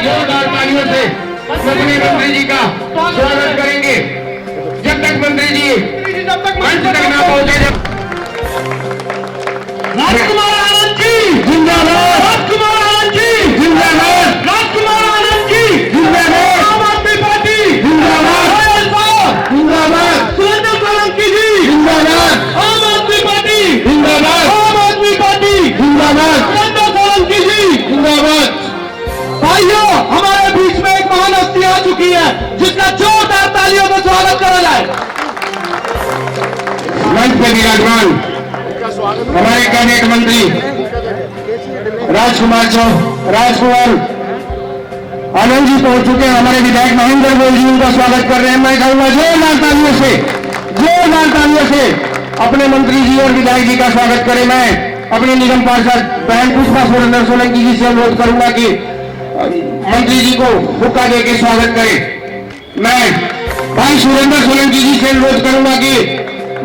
जोरदार तालियों से अपने मंत्री जी का स्वागत करेंगे। जब तक मंत्री जी मंच तक ना पहुंचे, राजकुमार आनंद जी जिंदाबाद, राजकुमार आनंद जी जिंदाबाद, राजकुमार आनंद जी जिंदाबाद, आम आदमी पार्टी जिंदाबाद, जिंदाबाद, सुरेंद्र सोलंकी जी जिंदाबाद, आम आदमी पार्टी जिंदाबाद, आम आदमी पार्टी जिंदाबाद, सुरेंद्र सोलंकी जी जिंदाबाद। भाइयों, हमारे बीच में एक महान हस्ती आ चुकी है जिसका जोरदार तालियों से स्वागत करा जाए। मंच पर विराजमान हमारे कैबिनेट मंत्री राजकुमार आनंद जी पहुंच चुके हैं। हमारे विधायक महेंद्र गोयल जी उनका स्वागत कर रहे हैं। मैं कहूंगा जोरदार तालियों से अपने मंत्री जी और विधायक जी का स्वागत करें। मैं अपने निगम पार्षद बहन पुष्पा सुरेंद्र सोलंकी जी से अनुरोध करूंगा कि मंत्री जी को हुक्का दे के स्वागत करें। मैं भाई सुरेंद्र सोलंकी जी से अनुरोध करूंगा कि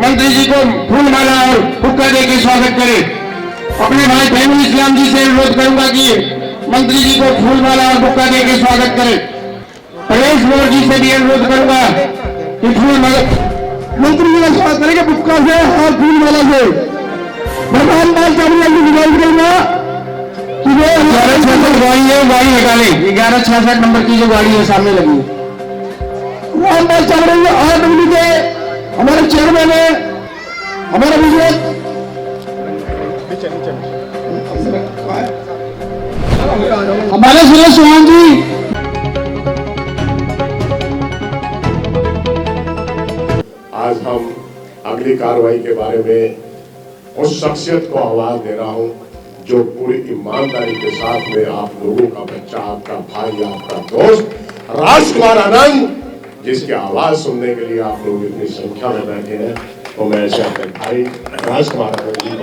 मंत्री जी को फूलमाला और हुक्का दे के स्वागत करें। अपने भाई फैनुल इस्लाम जी से अनुरोध करूंगा कि मंत्री जी को फूलमाला और हुक्का दे के स्वागत करें। परेश मोर जी से भी अनुरोध करूंगा कि फूलमाला मंत्री जी का स्वागत करेंगे हुक्का से और फूलमाला से। भगवान बाल चावला की विदाई करूंगा कि वो 1166 गाड़ी है, गाड़ी हटा लें। 1166 नंबर की जो गाड़ी है सामने लगी है। रामपाल चावला और के हमारे चेयरमैन है, हमारा विजय हमारे सुरेश चौहान जी। आज हम अगली कार्रवाई के बारे में उस शख्सियत को आवाज दे रहा हूं जो पूरी ईमानदारी के साथ में आप लोगों का बच्चा, आपका भाई, आपका दोस्त राजकुमार आनंद, जिसकी आवाज सुनने के लिए आप लोग इतनी संख्या में बैठे हैं, तो मैं ऐसे अपने भाई राजकुमार आनंद जी को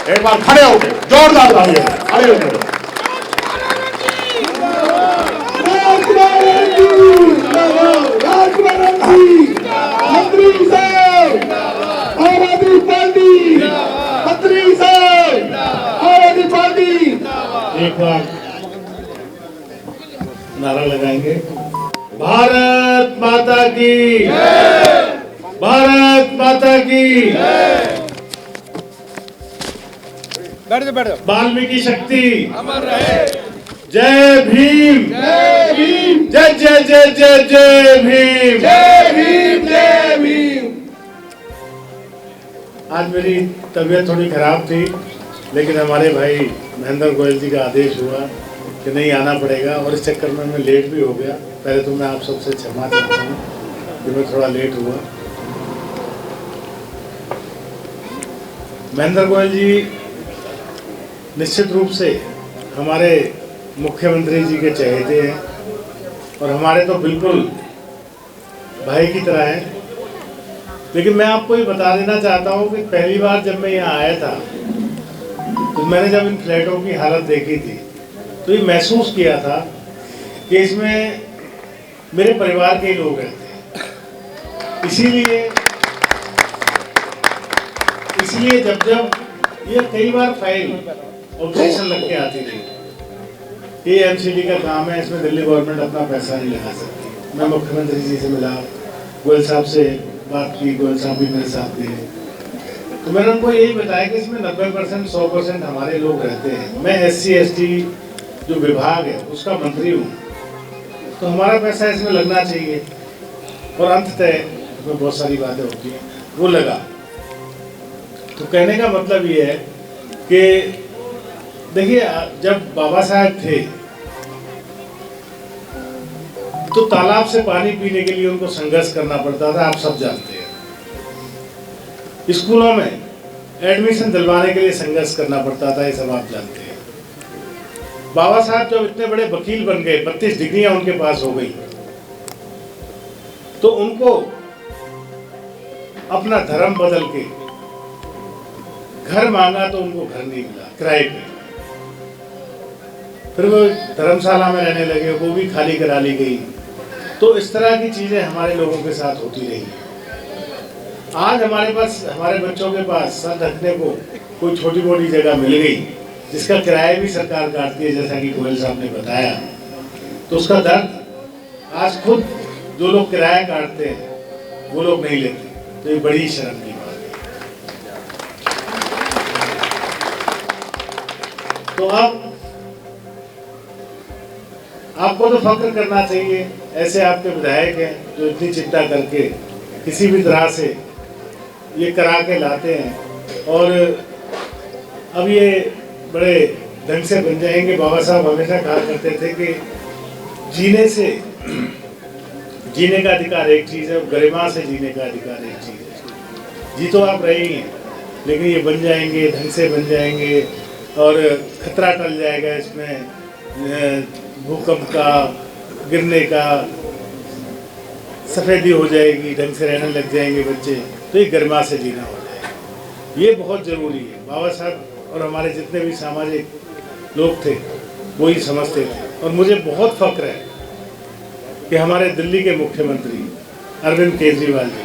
एक बार खड़े होकर जोरदार तालियां खड़े होकर मंत्री साहब, आम आदमी पार्टी, मंत्री साहब, आम आदमी पार्टी, एक बार नारा लगाएंगे। भारत माता की जय, भारत माता की जय। बैठ जाओ। वाल्मीकि शक्ति अमर रहे। जय भीम, जय भीम, जय जय जय जय जय भीम, जय भीम, जय भीम। आज मेरी तबीयत थोड़ी खराब थी, लेकिन हमारे भाई महेंद्र गोयल जी का आदेश हुआ कि नहीं आना पड़ेगा और इस चक्कर में मैं लेट भी हो गया। पहले तो मैं आप सबसे क्षमा चाहता हूँ कि मैं थोड़ा लेट हुआ। महेंद्र गोयल जी निश्चित रूप से हमारे मुख्यमंत्री जी के चहेते हैं और हमारे तो बिल्कुल भाई की तरह हैं। लेकिन मैं आपको ये बता देना चाहता हूँ कि पहली बार जब मैं यहाँ आया था तो मैंने जब इन फ्लैटों की हालत देखी थी तो ये महसूस किया था कि इसमें मेरे परिवार के लोग रहते हैं। इसीलिए जब ये कई बार फाइल ऑब्जेक्शन लग के आती थी, ये एमसीडी का काम है, इसमें दिल्ली गवर्नमेंट अपना पैसा नहीं लगा सकती। मैं मुख्यमंत्री जी से मिला, गोयल साहब से बात की, गोयल साहब भी मेरे साथ थे, तो मैंने उनको यही बताया कि इसमें 90% 100% हमारे लोग रहते हैं। मैं SC/ST जो विभाग है उसका मंत्री हूँ, तो हमारा पैसा इसमें लगना चाहिए। और अंततः इसमें बहुत सारी बातें होती हैं, वो लगा। तो कहने का मतलब ये है कि देखिए, जब बाबा साहब थे तो तालाब से पानी पीने के लिए उनको संघर्ष करना पड़ता था, आप सब जानते हैं। स्कूलों में एडमिशन दिलवाने के लिए संघर्ष करना पड़ता था, ये सब आप जानते हैं। बाबा साहब जब इतने बड़े वकील बन गए, 32 डिग्रियां उनके पास हो गई, तो उनको अपना धर्म बदल के घर मांगा तो उनको घर नहीं मिला, किराए पे। फिर वो धर्मशाला में रहने लगे, वो भी खाली करा ली गई। तो इस तरह की चीजें हमारे लोगों के साथ होती रही। आज हमारे बच्चों के पास सर ढकने को कोई छोटी मोटी जगह मिल गई जिसका किराया भी सरकार काटती है, जैसा कि गोयल साहब ने बताया, तो उसका दर्द आज खुद जो लोग किराया काटते हैं वो लोग नहीं लेते। तो ये बड़ी शर्म की बात है। तो अब आपको तो फख्र करना चाहिए, ऐसे आपके विधायक हैं जो इतनी चिंता करके किसी भी तरह से ये करा के लाते हैं और अब ये बड़े ढंग से बन जाएंगे। बाबा साहब हमेशा कहा करते थे कि जीने का अधिकार एक चीज़ है, गरिमा से जीने का अधिकार एक चीज़ है। जी तो आप रहे ही हैं, लेकिन ये बन जाएंगे, ढंग से बन जाएंगे और खतरा टल जाएगा इसमें, भूकंप का, गिरने का, सफ़ेदी हो जाएगी, ढंग से रहने लग जाएंगे बच्चे, तो ये गरिमा से जीना हो जाएगा। ये बहुत ज़रूरी है। बाबा साहब और हमारे जितने भी सामाजिक लोग थे वो ही समझते थे। और मुझे बहुत फख्र है कि हमारे दिल्ली के मुख्यमंत्री अरविंद केजरीवाल जी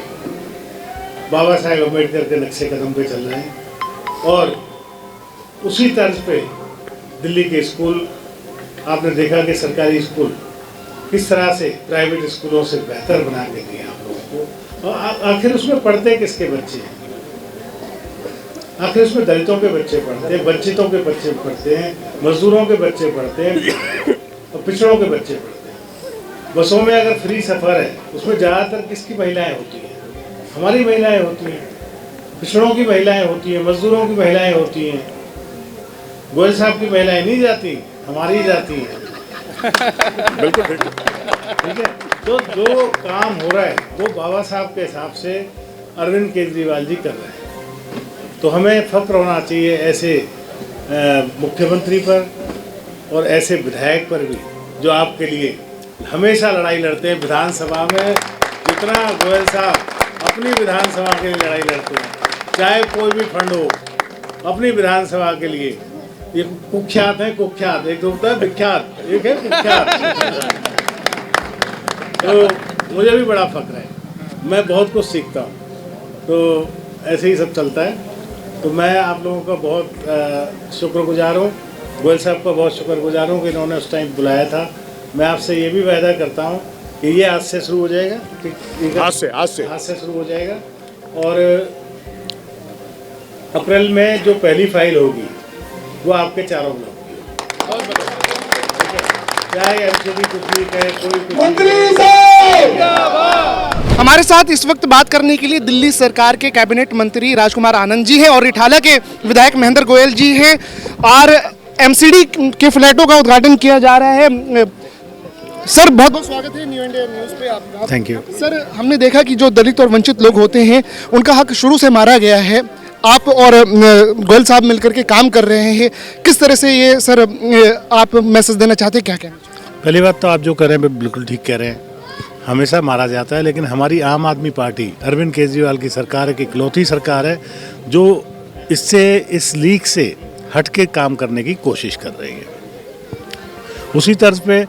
बाबा साहेब अम्बेडकर के नक्शे कदम पे चल रहे हैं और उसी तर्ज पे दिल्ली के स्कूल, आपने देखा कि सरकारी स्कूल किस तरह से प्राइवेट स्कूलों से बेहतर बना के दिए आप लोगों को। और आखिर उसमें पढ़ते किसके बच्चे हैं? आखिर उसमें दलितों के बच्चे पढ़ते हैं, वंचितों के बच्चे पढ़ते हैं, मजदूरों के बच्चे पढ़ते हैं और पिछड़ों के बच्चे पढ़ते हैं। बसों में अगर फ्री सफ़र है उसमें ज़्यादातर किसकी महिलाएं होती हैं? हमारी महिलाएं होती हैं, पिछड़ों की महिलाएं होती हैं, मजदूरों की महिलाएं होती हैं। गोयल साहब की महिलाएं नहीं जाती, हमारी ही जाती हैं। बिल्कुल ठीक है। तो जो काम हो रहा है वो बाबा साहब के हिसाब से अरविंद केजरीवाल जी कर रहे हैं। तो हमें फख्र होना चाहिए ऐसे मुख्यमंत्री पर और ऐसे विधायक पर भी जो आपके लिए हमेशा लड़ाई लड़ते हैं। विधानसभा में जितना गोयल साहब अपनी विधानसभा के लिए लड़ाई लड़ते हैं, चाहे कोई भी फंड हो, अपनी विधानसभा के लिए ये कुख्यात है। कुख्यात एक होता है विख्यात, एक है कुख्यात। तो मुझे भी बड़ा फख्र है, मैं बहुत कुछ सीखता हूँ। तो ऐसे ही सब चलता है। तो मैं आप लोगों का बहुत शुक्रगुजार हूँ, गोयल साहब का बहुत शुक्रगुजार हूँ कि इन्होंने उस टाइम बुलाया था। मैं आपसे ये भी वायदा करता हूँ कि ये आज से शुरू हो जाएगा, आज से शुरू हो जाएगा और अप्रैल में जो पहली फाइल होगी वो आपके चारों ब्लॉक की, चाहे एमसीडी कुछ भी कहे, कोई कुछ। हमारे साथ इस वक्त बात करने के लिए दिल्ली सरकार के कैबिनेट मंत्री राजकुमार आनंद जी हैं और रिठाला के विधायक महेंद्र गोयल जी हैं और एमसीडी के फ्लैटों का उद्घाटन किया जा रहा है। सर बहुत बहुत स्वागत है न्यू इंडिया न्यूज़ पे आपका। थैंक यू सर, हमने देखा कि जो दलित और वंचित लोग होते हैं उनका हक शुरू से मारा गया है। आप और गोयल साहब मिलकर के काम कर रहे हैं, किस तरह से ये सर आप मैसेज देना चाहते हैं, क्या कहना चाहते हैं? पहली बात तो आप जो कर रहे हैं बिल्कुल ठीक कह रहे हैं। हमेशा मारा जाता है, लेकिन हमारी आम आदमी पार्टी अरविंद केजरीवाल की सरकार एक इकलौती सरकार है जो इस लीग से हट के काम करने की कोशिश कर रही है। उसी तर्ज पे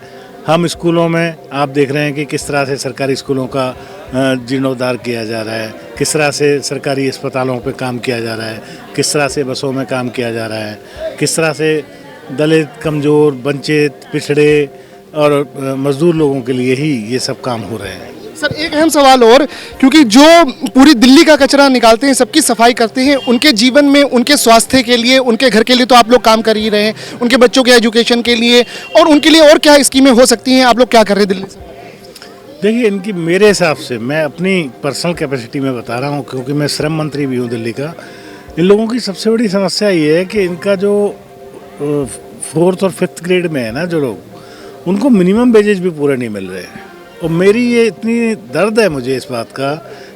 हम स्कूलों में आप देख रहे हैं कि किस तरह से सरकारी स्कूलों का जीर्णोद्धार किया जा रहा है, किस तरह से सरकारी अस्पतालों पे काम किया जा रहा है, किस तरह से बसों में काम किया जा रहा है, किस तरह से दलित, कमज़ोर, वंचित, पिछड़े और मज़दूर लोगों के लिए ही ये सब काम हो रहे हैं। सर एक अहम सवाल और, क्योंकि जो पूरी दिल्ली का कचरा निकालते हैं, सबकी सफाई करते हैं, उनके जीवन में, उनके स्वास्थ्य के लिए, उनके घर के लिए तो आप लोग काम कर ही रहे हैं, उनके बच्चों के एजुकेशन के लिए और उनके लिए और क्या स्कीमें हो सकती हैं, आप लोग क्या कर रहे हैं दिल्ली से? देखिए, इनकी मेरे हिसाब से, मैं अपनी पर्सनल कैपेसिटी में बता रहा हूँ क्योंकि मैं श्रम मंत्री भी हूँ दिल्ली का, इन लोगों की सबसे बड़ी समस्या ये है कि इनका जो 4th और 5th ग्रेड में है ना जो लोग, उनको मिनिमम वेजेज भी पूरे नहीं मिल रहे हैं। और मेरी ये इतनी दर्द है मुझे इस बात का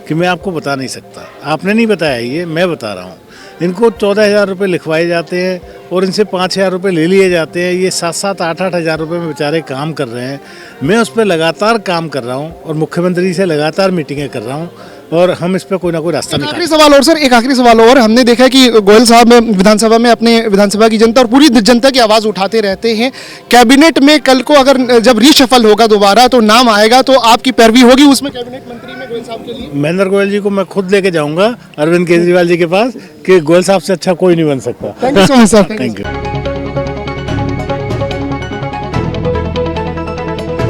कि मैं आपको बता नहीं सकता। आपने नहीं बताया, ये मैं बता रहा हूँ। इनको 14,000 रुपये लिखवाए जाते हैं और इनसे 5,000 रुपये ले लिए जाते हैं। ये 7-7, 8-8 हज़ार रुपये में बेचारे काम कर रहे हैं। मैं उस पर लगातार काम कर रहा हूँ और मुख्यमंत्री से लगातार मीटिंगें कर रहा हूँ और हम इस पर कोई ना कोई रास्ता निकालेंगे। आखिरी सवाल और सर, एक आखिरी सवाल और, हमने देखा कि गोयल साहब विधानसभा में अपने विधानसभा की जनता और पूरी जनता की आवाज़ उठाते रहते हैं। कैबिनेट में कल को अगर जब रीशफल होगा दोबारा तो नाम आएगा, तो आपकी पैरवी होगी उसमें कैबिनेट मंत्री में गोयल साहब के लिए? महेंद्र गोयल जी को मैं खुद लेके जाऊंगा अरविंद केजरीवाल जी के पास कि गोयल साहब से अच्छा कोई नहीं बन सकता। Thank you so much sir. Thank you.